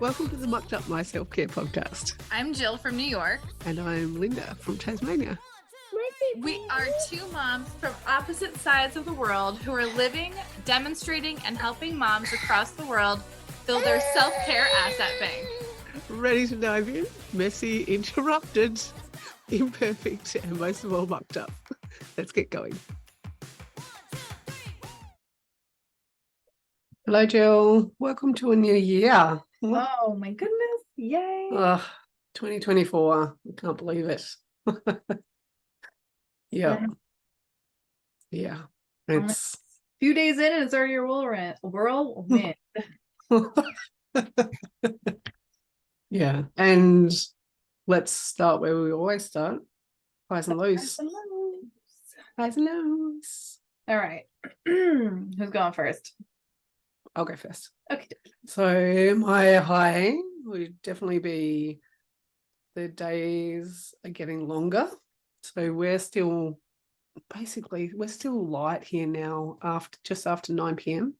Welcome to the Mucked Up My Self-Care podcast. I'm Jill from New York. And I'm Linda from Tasmania. We are two moms from opposite sides of the world who are living, demonstrating, and helping moms across the world build their self-care asset bank. Ready to dive in? Messy, interrupted, imperfect, and most of all mucked up. Let's get going. Hello, Jill. Welcome to a new year. Oh my goodness. Yay. 2024. I can't believe it. Yeah. It's a few days in and it's already a whirlwind. Yeah. And let's start where we always start. Highs and lows. Highs and lows. All right. Who's going first? I'll go first. Okay. So my high would definitely be the days are getting longer. So we're still light here now just after 9 p.m,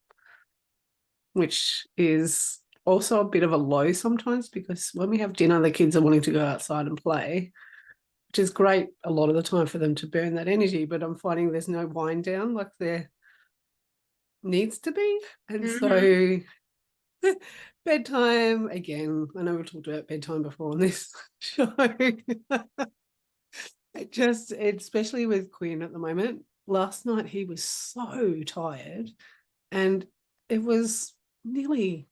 which is also a bit of a low sometimes because when we have dinner, the kids are wanting to go outside and play, which is great a lot of the time for them to burn that energy. But I'm finding there's no wind down like there needs to be. And so bedtime, again, I know we've talked about bedtime before on this show. Especially with Quinn at the moment, last night he was so tired and it was nearly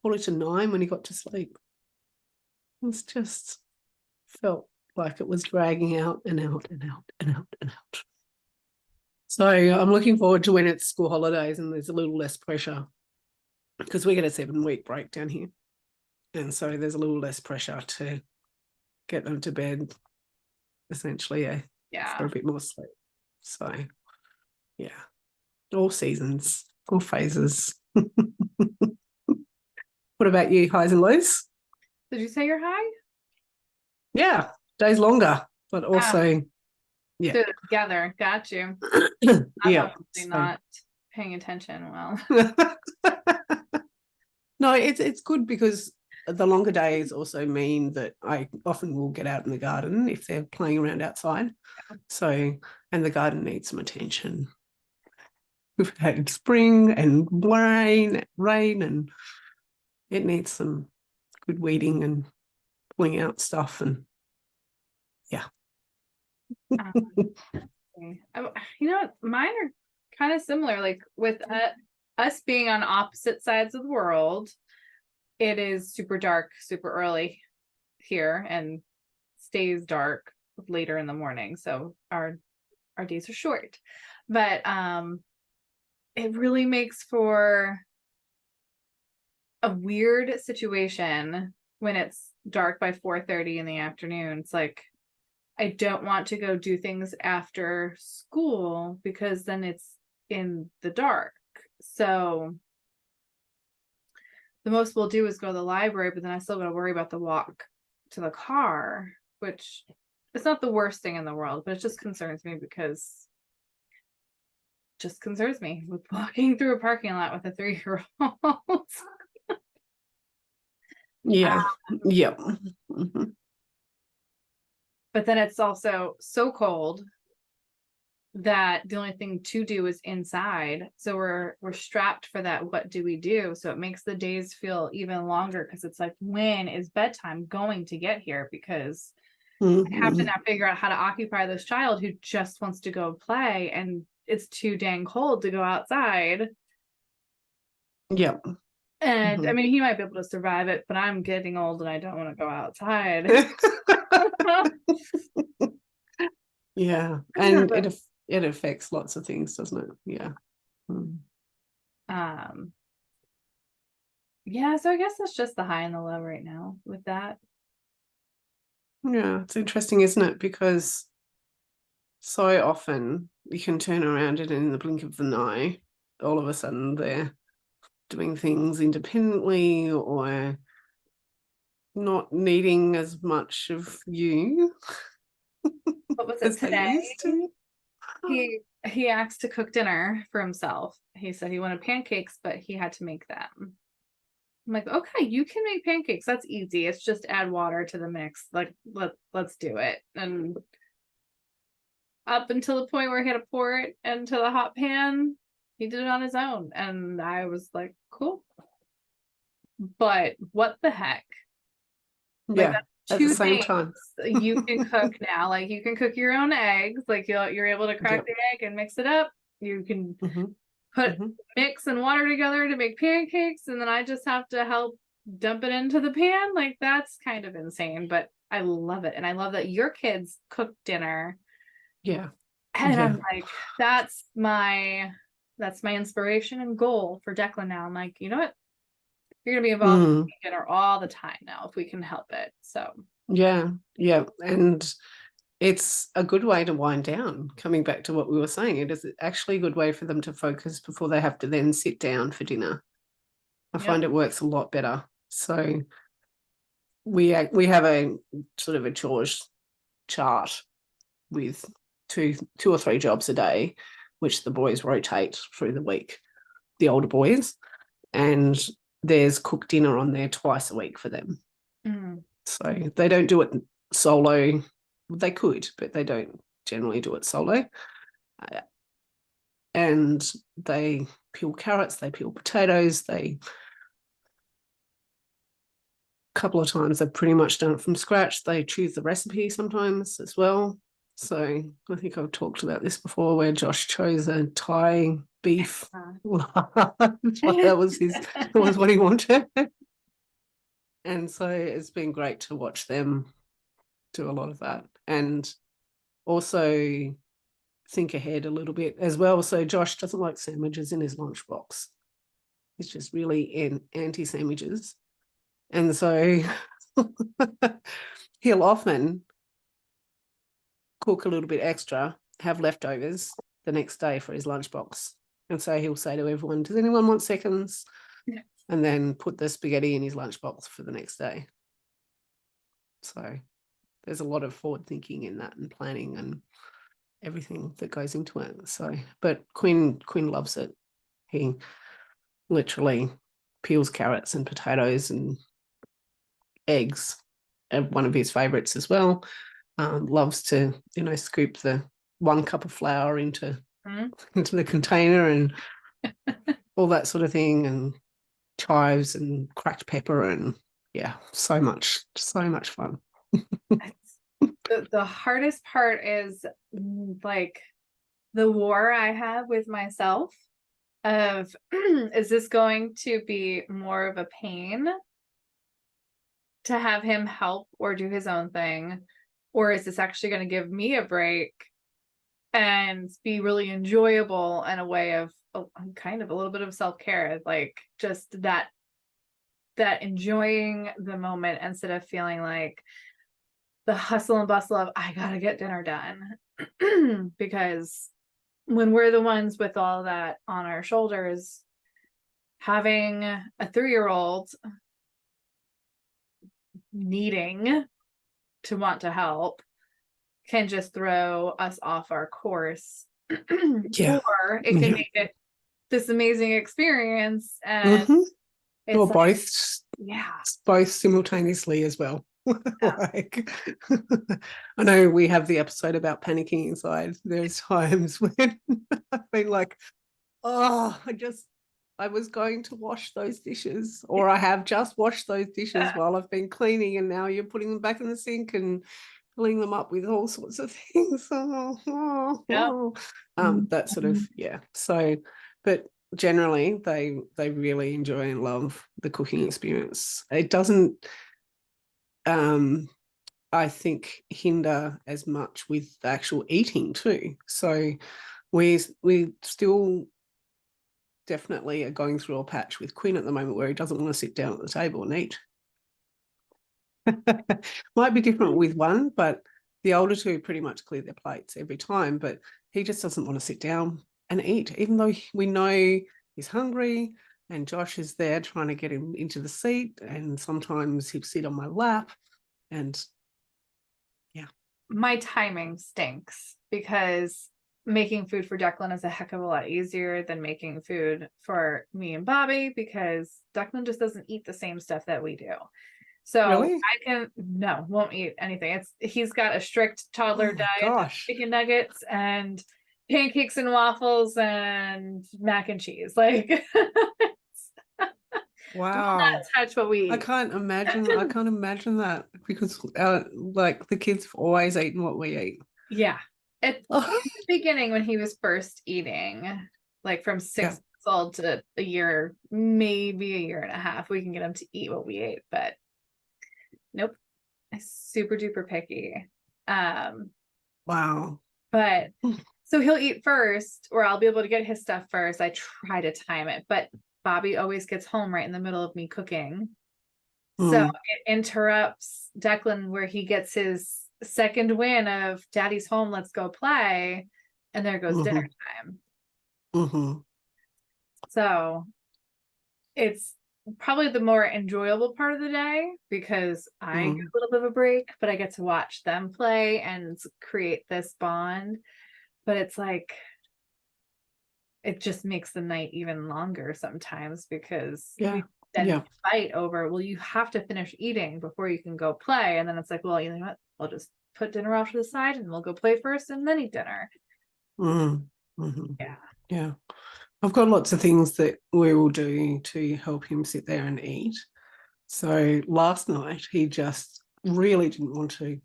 8:45 when he got to sleep. It was just felt like it was dragging out and out and out and out and out. So I'm looking forward to when it's school holidays and there's a little less pressure because we get a 7-week break down here. And so there's a little less pressure to get them to bed, essentially, for a bit more sleep. So, yeah, all seasons, all phases. What about you, highs and lows? Did you say you're high? Yeah, days longer, but also, do it together. Got you. Yeah, not paying attention well. No, it's good because the longer days also mean that I often will get out in the garden if they're playing around outside. So, and the garden needs some attention. We've had spring and rain, and it needs some good weeding and pulling out stuff. And yeah. You know what? Mine are kind of similar. Like with us being on opposite sides of the world, it is super dark, super early here and stays dark later in the morning. So our days are short, but it really makes for a weird situation when it's dark by 4:30 in the afternoon. It's like, I don't want to go do things after school because then it's in the dark. So the most we'll do is go to the library, but then I still got to worry about the walk to the car, which it's not the worst thing in the world, but it just concerns me because it just concerns me with walking through a parking lot with a 3-year-old. Yeah. Mm-hmm. But then it's also so cold that the only thing to do is inside. So we're strapped for that. What do we do? So it makes the days feel even longer because it's like, when is bedtime going to get here? Because I have to now figure out how to occupy this child who just wants to go play and it's too dang cold to go outside. Yeah. And I mean, he might be able to survive it, but I'm getting old and I don't want to go outside. Yeah. And it affects lots of things, doesn't it? Yeah. Yeah, so I guess that's just the high and the low right now with that. Yeah, it's interesting, isn't it? Because so often you can turn around and in the blink of an eye, all of a sudden they're doing things independently or not needing as much of you. What was it today? He asked to cook dinner for himself. He said he wanted pancakes, but he had to make them. I'm like, okay, you can make pancakes. That's easy. It's just add water to the mix. Like, let's do it. And up until the point where he had to pour it into the hot pan, he did it on his own. And I was like, cool. But what the heck? Like, Yeah. that's At the two same things time. you can cook now. Like, you can cook your own eggs. Like, you're able to crack Yep. the egg and mix it up. You can Mm-hmm. put Mm-hmm. mix and water together to make pancakes, and then I just have to help dump it into the pan. Like, that's kind of insane, but I love it. And I love that your kids cook dinner. Yeah. And Yeah. I'm like, that's my inspiration and goal for Declan now. I'm like, you know what? You're gonna be involved in dinner all the time now if we can help it. So Yeah. Yeah. And it's a good way to wind down. Coming back to what we were saying, it is actually a good way for them to focus before they have to then sit down for dinner. I yep. find it works a lot better. So we have a sort of a chores chart with two or three jobs a day, which the boys rotate through the week, the older boys, and there's cooked dinner on there twice a week for them. So they don't do it solo. They could, but they don't generally do it solo. And they peel carrots, they peel potatoes, they couple of times they've pretty much done it from scratch. They choose the recipe sometimes as well. So I think I've talked about this before where Josh chose a Thai beef. That was what he wanted. And so it's been great to watch them do a lot of that. And also think ahead a little bit as well. So Josh doesn't like sandwiches in his lunchbox. He's just really anti-sandwiches. And so he'll often cook a little bit extra, have leftovers the next day for his lunchbox. And so he'll say to everyone, does anyone want seconds? Yeah. And then put the spaghetti in his lunchbox for the next day. So there's a lot of forward thinking in that and planning and everything that goes into it. So, but Quinn loves it. He literally peels carrots and potatoes and eggs, one of his favorites as well. Loves to, scoop the 1 cup of flour into the container and all that sort of thing, and chives and cracked pepper, and yeah, so much fun. The hardest part is like the war I have with myself of is this going to be more of a pain to have him help or do his own thing, or is this actually going to give me a break and be really enjoyable and a way of kind of a little bit of self-care, like just that enjoying the moment instead of feeling like the hustle and bustle of I gotta get dinner done. Because when we're the ones with all that on our shoulders, having a 3-year-old needing to want to help can just throw us off our course. Yeah. Or it can make it this amazing experience, and it's or like, both simultaneously as well. Like I know we have the episode about panicking inside. There's times when I've been like, oh, I was going to wash those dishes, or I have just washed those dishes while I've been cleaning, and now you're putting them back in the sink and filling them up with all sorts of things. That sort of, yeah. So, but generally they really enjoy and love the cooking experience. It doesn't I think hinder as much with the actual eating too. So we still definitely are going through a patch with Quinn at the moment where he doesn't want to sit down at the table and eat. Might be different with one, but the older two pretty much clear their plates every time, but he just doesn't want to sit down and eat, even though we know he's hungry, and Josh is there trying to get him into the seat, and sometimes he'll sit on my lap, and yeah. My timing stinks because making food for Declan is a heck of a lot easier than making food for me and Bobby, because Declan just doesn't eat the same stuff that we do. So Really? won't eat anything. He's got a strict toddler Oh my diet of gosh. chicken nuggets and pancakes and waffles and mac and cheese. Like, do Wow. not touch what we I eat. can't imagine that, because like the kids have always eaten what we eat. Yeah. In Oh, the beginning, when he was first eating, like from 6 yeah. months old to a year, maybe a year and a half, we can get him to eat what we ate, but nope. Super duper picky. Wow. But so he'll eat first, or I'll be able to get his stuff first. I try to time it, but Bobby always gets home right in the middle of me cooking. So Mm, it interrupts Declan, where he gets his second win of daddy's home, let's go play. And there goes dinner time. mm-hmm. So it's probably the more enjoyable part of the day, because I get a little bit of a break, but I get to watch them play and create this bond. But it's like, it just makes the night even longer sometimes, because Yeah. we then Yeah. fight over, well, you have to finish eating before you can go play. And then it's like, well, you know what? I'll just put dinner off to the side and we'll go play first and then eat dinner. Mm-hmm. Yeah. Yeah. I've got lots of things that we will do to help him sit there and eat. So last night he just really didn't want to.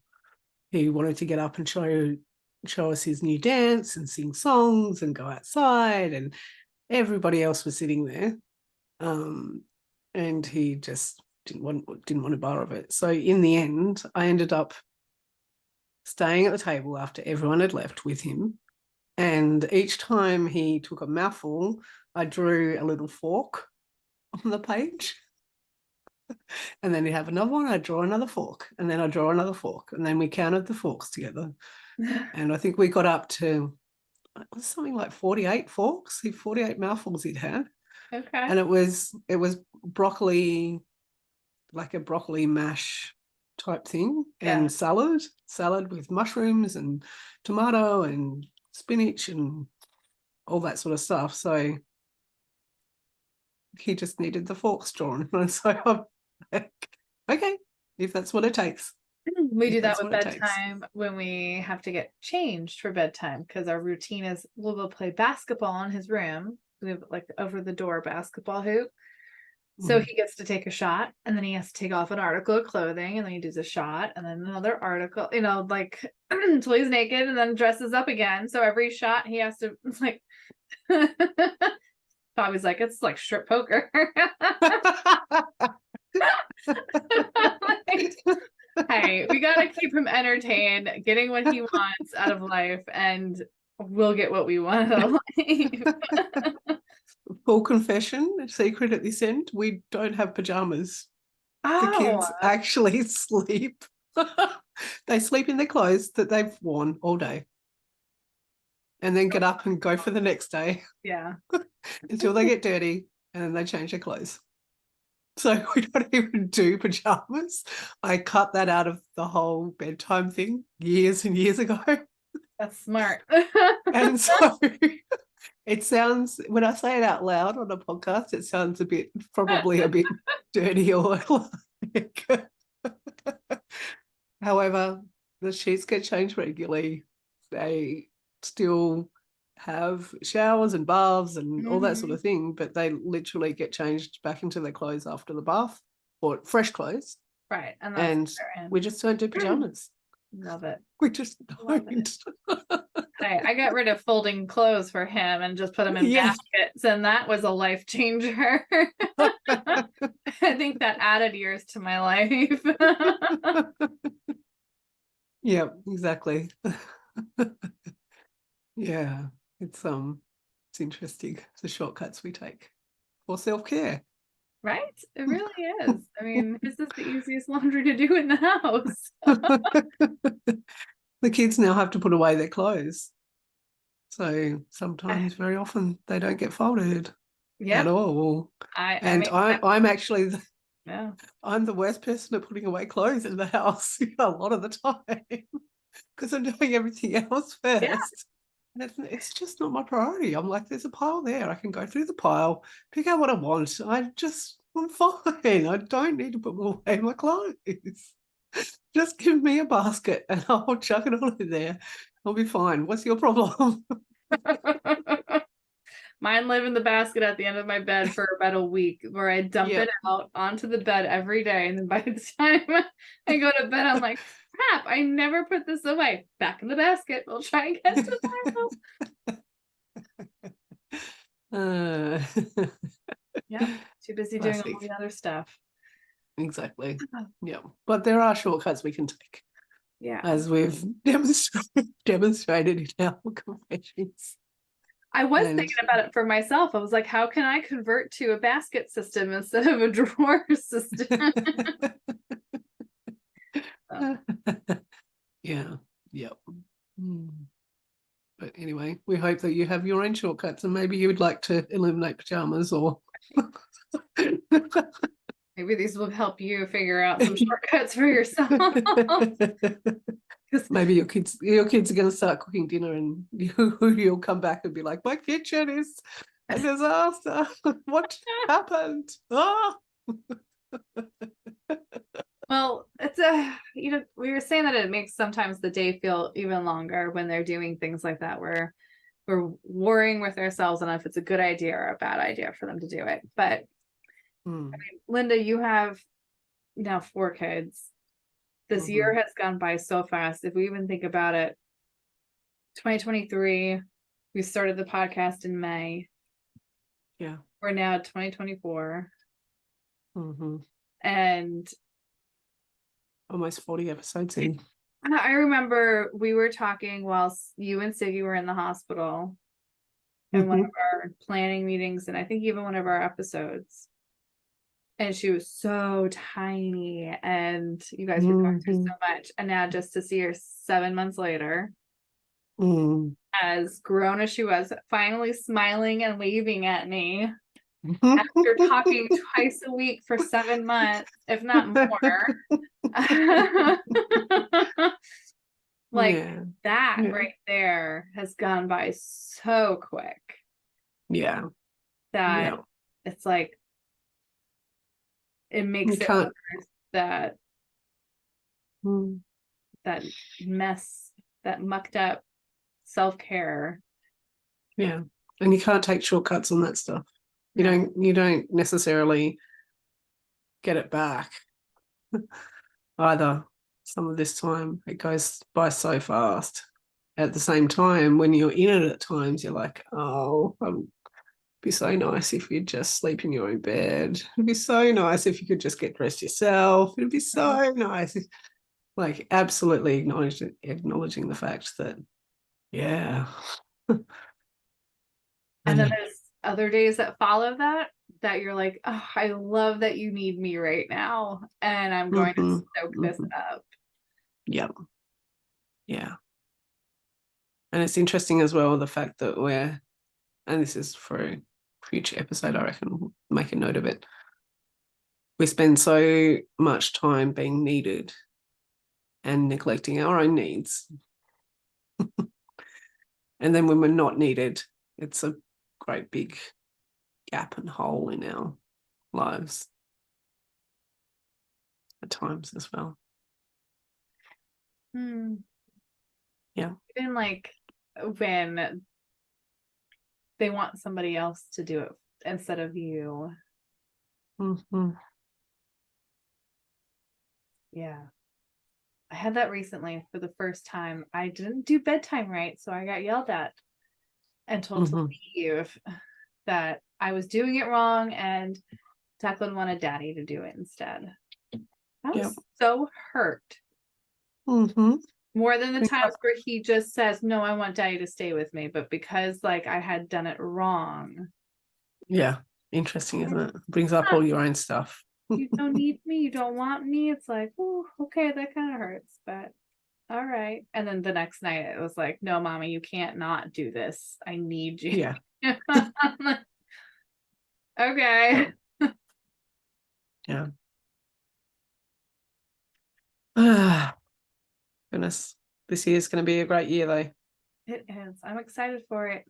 He wanted to get up and show us his new dance and sing songs and go outside, and everybody else was sitting there. And he just didn't want a bar of it. So in the end, I ended up staying at the table after everyone had left with him. And each time he took a mouthful, I drew a little fork on the page. And then he'd have another one, I'd draw another fork, and then I'd draw another fork. And then we counted the forks together. And I think we got up to, it was something like 48 forks, 48 mouthfuls he'd had. Okay. And it was broccoli, like a broccoli mash type thing, and Yeah. salad with mushrooms and tomato and spinach and all that sort of stuff. So he just needed the forks drawn. And so I'm like, okay, if that's what it takes. We do If that that's with what it takes. bedtime when we have to get changed for bedtime, because our routine is we'll go play basketball in his room. We have like over the door basketball hoop. So he gets to take a shot, and then he has to take off an article of clothing, and then he does a shot, and then another article, like until he's naked, and then dresses up again. So every shot he has to, it's like, Bobby's like, it's like strip poker. Like, hey, we gotta keep him entertained, getting what he wants out of life, and we'll get what we want out of life. Full confession, secret at this end, we don't have pajamas. The Oh, kids actually sleep. They sleep in their clothes that they've worn all day, and then get up and go for the next day yeah. until they get dirty, and then they change their clothes. So we don't even do pajamas. I cut that out of the whole bedtime thing years and years ago. That's smart. And so it sounds, when I say it out loud on a podcast, it sounds probably a bit dirty or like. However, the sheets get changed regularly. They still have showers and baths and all that sort of thing, but they literally get changed back into their clothes after the bath, or fresh clothes. Right. And that's And we just don't do pajamas. love it. We just Love don't. I got rid of folding clothes for him and just put them in Yes. baskets, and that was a life changer. I think that added years to my life. Yeah, exactly. Yeah, it's interesting, the shortcuts we take for self-care. Right? It really is. I mean, this is the easiest laundry to do in the house. The kids now have to put away their clothes. So sometimes, very often, they don't get folded at Yep. all. And I'm actually yeah. I'm the worst person at putting away clothes in the house a lot of the time, because I'm doing everything else first. Yeah. It's just not my priority. I'm like, there's a pile there. I can go through the pile, pick out what I want. I'm fine. I don't need to put away my clothes. Just give me a basket and I'll chuck it all in there. I'll be fine. What's your problem? Mine live in the basket at the end of my bed for about a week, where I dump Yep. it out onto the bed every day. And then by the time I go to bed, I'm like, crap, I never put this away. Back in the basket. We'll try and get tomorrow. Yeah. Too busy doing all Classic. the other stuff. Exactly. Yeah. But there are shortcuts we can take, Yeah. as we've demonstrated in our confessions. I was And thinking about it for myself. I was like, how can I convert to a basket system instead of a drawer system? yeah. Yep. But anyway, we hope that you have your own shortcuts, and maybe you would like to eliminate pajamas, or Maybe these will help you figure out some shortcuts for yourself. maybe your kids are going to start cooking dinner, and you'll come back and be like, my kitchen is a disaster. What happened? Oh. Well, it's we were saying that it makes sometimes the day feel even longer when they're doing things like that, where we're worrying with ourselves on if it's a good idea or a bad idea for them to do it. But I mean, Linda, you have now 4 kids. This year has gone by so fast. If we even think about it, 2023, we started the podcast in May. Yeah. We're now at 2024. And almost 40 episodes in. I remember we were talking while you and Siggy were in the hospital, and one of our planning meetings, and I think even one of our episodes. And she was so tiny, and you guys were going through so much. And now just to see her 7 months later, as grown as she was, finally smiling and waving at me after talking twice a week for 7 months, if not more. That right there has gone by so quick. Yeah. That it's like, it makes it worse that that mess, that mucked up self-care. Yeah. And you can't take shortcuts on that stuff. You don't necessarily get it back either. Some of this time, it goes by so fast. At the same time, when you're in it at times, you're like, oh, it'd be so nice if you'd just sleep in your own bed. It'd be so nice if you could just get dressed yourself. It'd be so nice. Like, absolutely acknowledging the fact that, yeah. And then there's other days that follow that you're like, oh, I love that you need me right now, and I'm going to soak this up. Yep. Yeah. And it's interesting as well, the fact that and this is for a future episode, I reckon we'll make a note of it. We spend so much time being needed and neglecting our own needs. And then when we're not needed, it's a great big gap and hole in our lives at times as well. Yeah. Even like when they want somebody else to do it instead of you. Yeah. I had that recently for the first time. I didn't do bedtime right, so I got yelled at and told to leave, that I was doing it wrong, and Declan wanted Daddy to do it instead. I was so hurt. More than the times where he just says, no, I want Daddy to stay with me, but because like I had done it wrong. Yeah. Interesting, isn't it? Brings up all your own stuff. You don't need me, you don't want me. It's like, oh, okay, that kind of hurts, but all right. And then the next night it was like, no, Mommy, you can't not do this. I need you. Yeah. Okay. Yeah. Goodness. This year's going to be a great year, though. It is. I'm excited for it.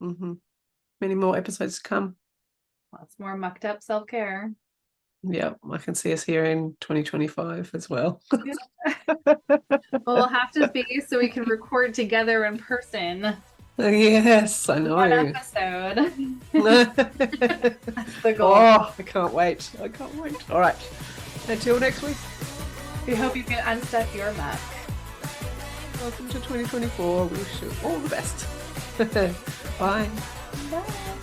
Mm-hmm. Many more episodes to come. Lots more mucked up self-care. Yeah, I can see us here in 2025 as well. Well, we'll have to be so we can record together in person. Yes, I One know. episode. That's the goal. Oh, I can't wait. I can't wait. All right. Until next week. We hope you can unstuck your muck. Welcome to 2024. We wish you all the best. Bye. Bye.